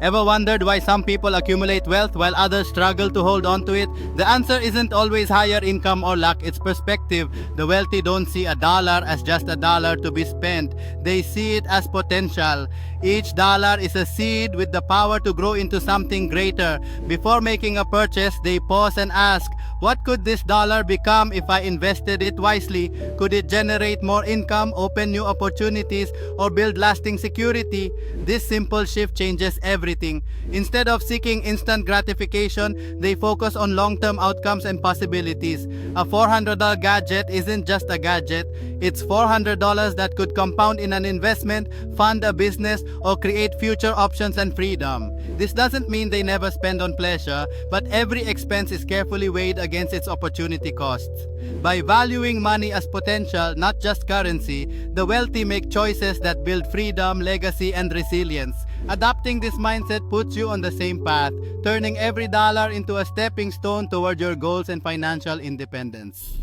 Ever wondered why some people accumulate wealth while others struggle to hold on to it? The answer isn't always higher income or luck, it's perspective. The wealthy don't see a dollar as just a dollar to be spent. They see it as potential. Each dollar is a seed with the power to grow into something greater. Before making a purchase, they pause and ask, what could this dollar become if I invested it wisely? Could it generate more income, open new opportunities, or build lasting security? This simple shift changes everything. Instead of seeking instant gratification, they focus on long-term outcomes and possibilities. A $400 gadget isn't just a gadget. It's $400 that could compound in an investment, fund a business, or create future options and freedom. This doesn't mean they never spend on pleasure, but every expense is carefully weighed against its opportunity costs. By valuing money as potential, not just currency, the wealthy make choices that build freedom, legacy, and resilience. Adopting this mindset puts you on the same path, turning every dollar into a stepping stone toward your goals and financial independence.